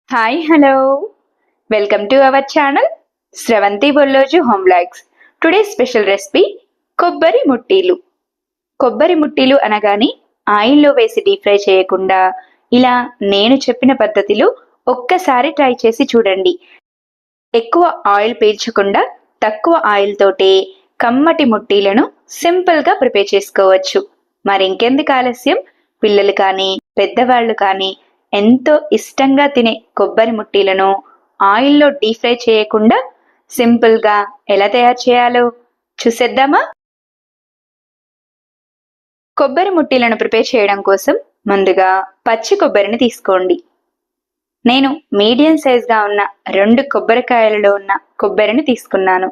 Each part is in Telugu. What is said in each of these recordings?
Hi hello welcome to our channel Sravanthi Bolloju home vlogs. Today special recipe కొబ్బరి ముట్టీలు. కొబ్బరి ముట్టీలు అనగానే ఆయిల్లో వేసి డీప్ ఫ్రై చేయకుండా ఇలా నేను చెప్పిన పద్ధతిలో ఒక్కసారి ట్రై చేసి చూడండి. ఎక్కువ ఆయిల్ పీల్చకుండా తక్కువ ఆయిల్ తోటే కమ్మటి ముట్టీలను సింపుల్గా ప్రిపేర్ చేసుకోవచ్చు. మరింకెందుకు ఆలస్యం, పిల్లలు కానీ పెద్దవాళ్ళు కానీ ఎంతో ఇష్టంగా తినే కొబ్బరి ముట్టీలను ఆయిల్లో డీప్ ఫ్రై చేయకుండా సింపుల్గా ఎలా తయారు చేయాలో చూసేద్దామా? కొబ్బరి ముట్టీలను ప్రిపేర్ చేయడం కోసం ముందుగా పచ్చి కొబ్బరిని తీసుకోండి. నేను మీడియం సైజ్గా ఉన్న 2 కొబ్బరికాయలలో ఉన్న కొబ్బరిని తీసుకున్నాను.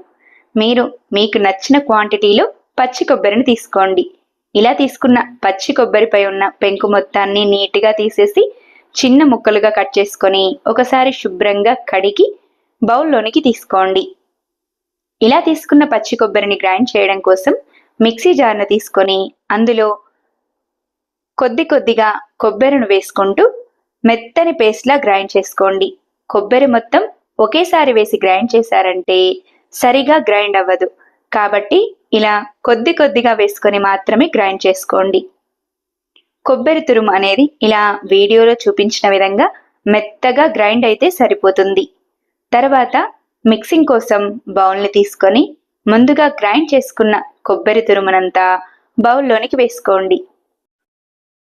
మీరు మీకు నచ్చిన క్వాంటిటీలో పచ్చి కొబ్బరిని తీసుకోండి. ఇలా తీసుకున్న పచ్చి కొబ్బరిపై ఉన్న పెంకు మొత్తాన్ని నీట్గా తీసేసి చిన్న ముక్కలుగా కట్ చేసుకొని ఒకసారి శుభ్రంగా కడిగి బౌల్లోనికి తీసుకోండి. ఇలా తీసుకున్న పచ్చి కొబ్బరిని గ్రైండ్ చేయడం కోసం మిక్సీ జార్ను తీసుకొని అందులో కొద్దిగా కొబ్బరిని వేసుకుంటూ మెత్తని పేస్ట్లా గ్రైండ్ చేసుకోండి. కొబ్బరి మొత్తం ఒకేసారి వేసి గ్రైండ్ చేశారంటే సరిగా గ్రైండ్ అవ్వదు. కాబట్టి ఇలా కొద్దిగా వేసుకొని మాత్రమే గ్రైండ్ చేసుకోండి. కొబ్బరి తురుము అనేది ఇలా వీడియోలో చూపించిన విధంగా మెత్తగా గ్రైండ్ అయితే సరిపోతుంది. తర్వాత మిక్సింగ్ కోసం బౌల్ని తీసుకొని ముందుగా గ్రైండ్ చేసుకున్న కొబ్బరి తురుమునంతా బౌల్లోనికి వేసుకోండి.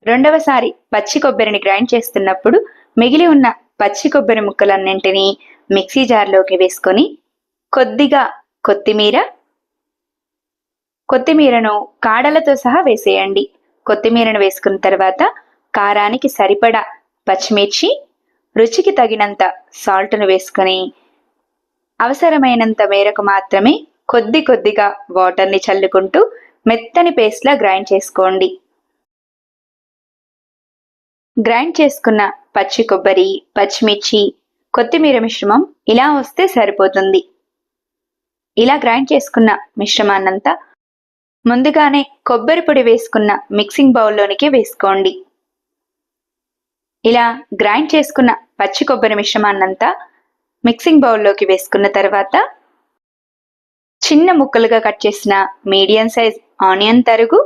రెండవసారి పచ్చి కొబ్బరిని గ్రైండ్ చేస్తున్నప్పుడు మిగిలి ఉన్న పచ్చి కొబ్బరి ముక్కలన్నింటినీ మిక్సీ జార్లోకి వేసుకొని కొద్దిగా కొత్తిమీరను కాడలతో సహా వేసేయండి. కొత్తిమీరను వేసుకున్న తర్వాత కారానికి సరిపడా పచ్చిమిర్చి, రుచికి తగినంత సాల్ట్ను వేసుకొని అవసరమైనంత మేరకు మాత్రమే కొద్దిగా వాటర్ని చల్లుకుంటూ మెత్తని పేస్ట్లా గ్రైండ్ చేసుకోండి. గ్రైండ్ చేసుకున్న పచ్చి కొబ్బరి, పచ్చిమిర్చి, కొత్తిమీర మిశ్రమం ఇలా వస్తే సరిపోతుంది. ఇలా గ్రైండ్ చేసుకున్న మిశ్రమాన్నంతా ముందుగానే కొబ్బరి పొడి వేసుకున్న మిక్సింగ్ బౌల్లోనికి వేసుకోండి. ఇలా గ్రైండ్ చేసుకున్న పచ్చి కొబ్బరి మిశ్రమాన్నంతా మిక్సింగ్ బౌల్లోకి వేసుకున్న తర్వాత చిన్న ముక్కలుగా కట్ చేసిన మీడియం సైజ్ ఆనియన్ తరుగు,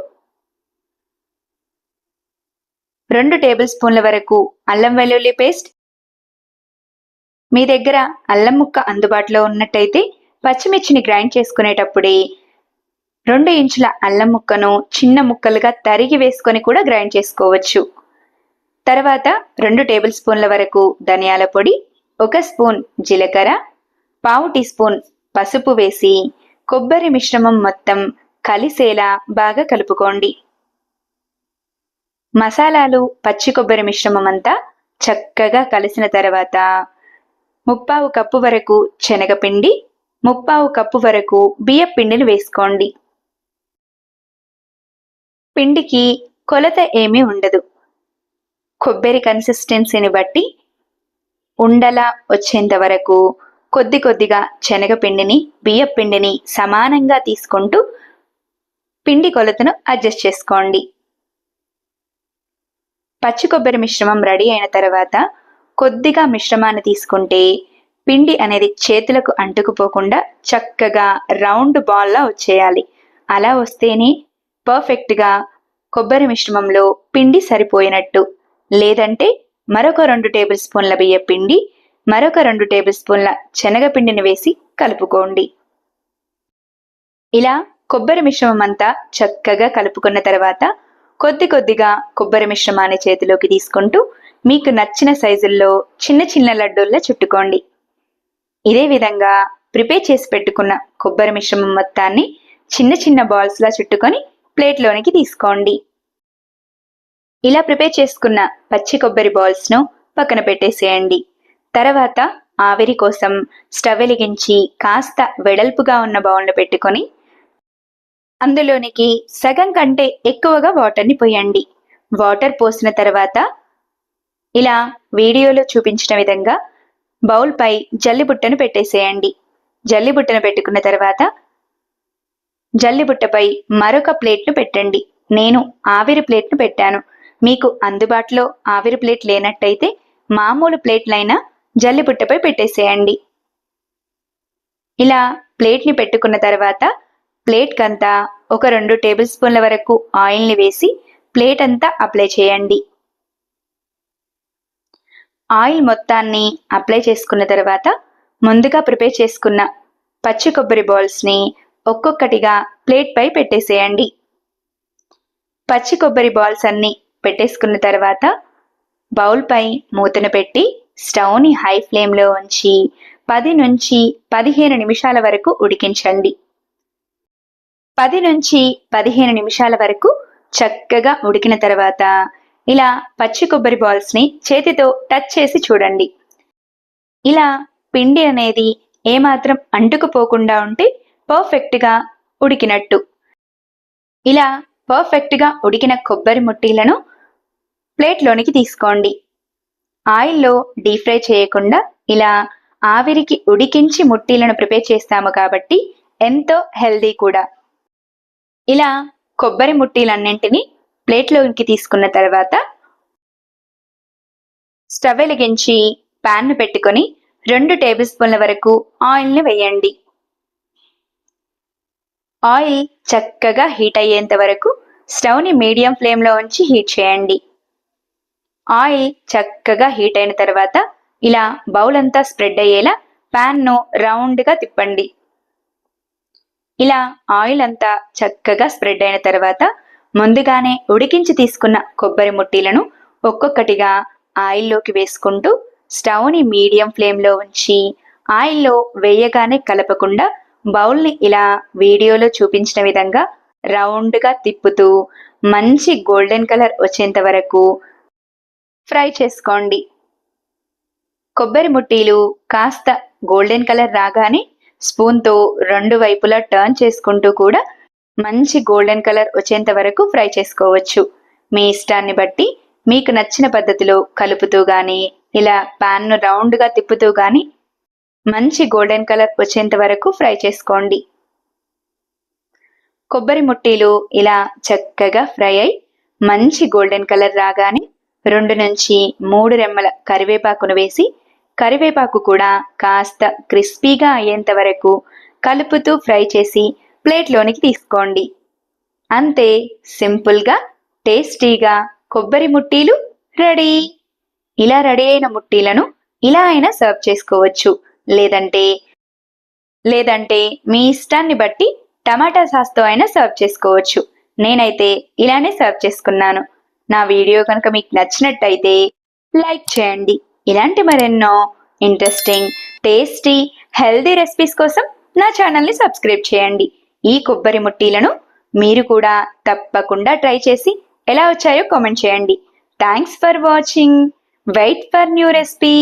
2 టేబుల్ స్పూన్ల వరకు అల్లం వెల్లుల్లి పేస్ట్, మీ దగ్గర అల్లం ముక్క అందుబాటులో ఉన్నట్టయితే పచ్చిమిర్చిని గ్రైండ్ చేసుకునేటప్పుడే 2 ఇంచుల అల్లం ముక్కను చిన్న ముక్కలుగా తరిగి వేసుకొని కూడా గ్రైండ్ చేసుకోవచ్చు. తర్వాత 2 టేబుల్ స్పూన్ల వరకు ధనియాల పొడి, 1 స్పూన్ జీలకర్ర, 1/2 టీ స్పూన్ పసుపు వేసి కొబ్బరి మిశ్రమం మొత్తం కలిసేలా బాగా కలుపుకోండి. మసాలాలు పచ్చి కొబ్బరి మిశ్రమం అంతా చక్కగా కలిసిన తర్వాత 3/4 కప్పు వరకు శనగపిండి, 3/4 కప్పు వరకు బియ్యం పిండిని వేసుకోండి. పిండికి కొలత ఏమీ ఉండదు. కొబ్బరి కన్సిస్టెన్సీని బట్టి ఉండలా వచ్చేంత వరకు కొద్దిగా శనగపిండిని, బియ్యం పిండిని సమానంగా తీసుకుంటూ పిండి కొలతను అడ్జస్ట్ చేసుకోండి. పచ్చి కొబ్బరి మిశ్రమం రెడీ అయిన తర్వాత కొద్దిగా మిశ్రమాన్ని తీసుకుంటే పిండి అనేది చేతులకు అంటుకుపోకుండా చక్కగా రౌండ్ బాల్లా వచ్చేయాలి. అలా వస్తేనే పర్ఫెక్ట్గా కొబ్బరి మిశ్రమంలో పిండి సరిపోయినట్టు. లేదంటే మరొక 2 టేబుల్ స్పూన్ల బియ్యం పిండి, మరొక 2 టేబుల్ స్పూన్ల శనగపిండిని వేసి కలుపుకోండి. ఇలా కొబ్బరి మిశ్రమం అంతా చక్కగా కలుపుకున్న తర్వాత కొద్దిగా కొబ్బరి మిశ్రమాన్ని చేతిలోకి తీసుకుంటూ మీకు నచ్చిన సైజుల్లో చిన్న లడ్డూల్లా చుట్టుకోండి. ఇదే విధంగా ప్రిపేర్ చేసి పెట్టుకున్న కొబ్బరి మిశ్రమం మొత్తాన్ని చిన్న బాల్స్లా చుట్టుకొని ప్లేట్లోనికి తీసుకోండి. ఇలా ప్రిపేర్ చేసుకున్న పచ్చి కొబ్బరి బాల్స్ను పక్కన పెట్టేసేయండి. తర్వాత ఆవిరి కోసం స్టవ్ వెలిగించి కాస్త వెడల్పుగా ఉన్న బౌల్ను పెట్టుకొని అందులోనికి సగం కంటే ఎక్కువగా వాటర్ని పోయండి. వాటర్ పోసిన తర్వాత ఇలా వీడియోలో చూపించిన విధంగా బౌల్పై జల్లిబుట్టను పెట్టేసేయండి. జల్లిబుట్టను పెట్టుకున్న తర్వాత జల్లిబుట్టపై మరొక ప్లేట్ను పెట్టండి. నేను ఆవిరి ప్లేట్ను పెట్టాను. మీకు అందుబాటులో ఆవిరి ప్లేట్ లేనట్టయితే మామూలు ప్లేట్లైనా జల్లిపుట్టపై పెట్టేసేయండి. ఇలా ప్లేట్ని పెట్టుకున్న తర్వాత ప్లేట్కంతా ఒక 2 టేబుల్ స్పూన్ల వరకు ఆయిల్ని వేసి ప్లేట్ అంతా అప్లై చేయండి. ఆయిల్ మొత్తాన్ని అప్లై చేసుకున్న తర్వాత ముందుగా ప్రిపేర్ చేసుకున్న పచ్చి కొబ్బరి బాల్స్ని ఒక్కొక్కటిగా ప్లేట్ పై పెట్టేసేయండి. పచ్చి కొబ్బరి బాల్స్ అన్ని పెట్టేసుకున్న తర్వాత బౌల్ పై మూతను పెట్టి స్టవ్ని హై ఫ్లేమ్లో ఉంచి 10 నుంచి 15 నిమిషాల వరకు ఉడికించండి. 10 నుంచి 15 నిమిషాల వరకు చక్కగా ఉడికిన తర్వాత ఇలా పచ్చి కొబ్బరి బాల్స్ని చేతితో టచ్ చేసి చూడండి. ఇలా పిండి అనేది ఏమాత్రం అంటుకుపోకుండా ఉంటే పర్ఫెక్ట్గా ఉడికినట్టు. ఇలా పర్ఫెక్ట్గా ఉడికిన కొబ్బరి ముట్టీలను ప్లేట్లోనికి తీసుకోండి. ఆయిల్లో డీప్ ఫ్రై చేయకుండా ఇలా ఆవిరికి ఉడికించి ముట్టీలను ప్రిపేర్ చేస్తాము కాబట్టి ఎంతో హెల్దీ కూడా. ఇలా కొబ్బరి ముట్టీలన్నింటినీ ప్లేట్లోకి తీసుకున్న తర్వాత స్టవ్ వెలిగించి ప్యాన్ను పెట్టుకొని 2 టేబుల్ స్పూన్ల వరకు ఆయిల్ని వేయండి. ఆయిల్ చక్కగా హీట్ అయ్యేంత వరకు స్టవ్ని మీడియం ఫ్లేమ్లో ఉంచి హీట్ చేయండి. ఆయిల్ చక్కగా హీట్ అయిన తర్వాత ఇలా బౌల్ అంతా స్ప్రెడ్ అయ్యేలా ప్యాన్ను రౌండ్గా తిప్పండి. ఇలా ఆయిల్ అంతా చక్కగా స్ప్రెడ్ అయిన తర్వాత ముందుగానే ఉడికించి తీసుకున్న కొబ్బరి ముట్టీలను ఒక్కొక్కటిగా ఆయిల్లోకి వేసుకుంటూ స్టవ్ని మీడియం ఫ్లేమ్లో ఉంచి ఆయిల్లో వేయగానే కలపకుండా బౌల్ని ఇలా వీడియోలో చూపించిన విధంగా రౌండ్గా తిప్పుతూ మంచి గోల్డెన్ కలర్ వచ్చేంత వరకు ఫ్రై చేసుకోండి. కొబ్బరి ముట్టీలు కాస్త గోల్డెన్ కలర్ రాగానే స్పూన్తో 2 వైపులా టర్న్ చేసుకుంటూ కూడా మంచి గోల్డెన్ కలర్ వచ్చేంత వరకు ఫ్రై చేసుకోవచ్చు. మీ ఇష్టాన్ని బట్టి మీకు నచ్చిన పద్ధతిలో కలుపుతూ కానీ ఇలా ప్యాన్ను రౌండ్గా తిప్పుతూ కానీ మంచి గోల్డెన్ కలర్ వచ్చేంత వరకు ఫ్రై చేసుకోండి. కొబ్బరి ముట్టీలు ఇలా చక్కగా ఫ్రై అయి మంచి గోల్డెన్ కలర్ రాగానే 2 నుంచి 3 రెమ్మల కరివేపాకును వేసి కరివేపాకు కూడా కాస్త క్రిస్పీగా అయ్యేంత వరకు కలుపుతూ ఫ్రై చేసి ప్లేట్లోనికి తీసుకోండి. అంతే, సింపుల్గా టేస్టీగా కొబ్బరి ముట్టీలు రెడీ. ఇలా రెడీ అయిన ముట్టీలను ఇలా అయినా సర్వ్ చేసుకోవచ్చు, లేదంటే మీ ఇష్టాన్ని బట్టి టమాటా సాస్తో అయినా సర్వ్ చేసుకోవచ్చు. నేనైతే ఇలానే సర్వ్ చేసుకున్నాను. నా వీడియో కనుక మీకు నచ్చినట్టయితే లైక్ చేయండి. ఇలాంటి మరెన్నో ఇంట్రెస్టింగ్, టేస్టీ, హెల్దీ రెసిపీస్ కోసం నా ఛానల్ని సబ్స్క్రైబ్ చేయండి. ఈ కొబ్బరి ముట్టీలను మీరు కూడా తప్పకుండా ట్రై చేసి ఎలా వచ్చాయో కామెంట్ చేయండి. Thanks for watching. Wait for new recipe.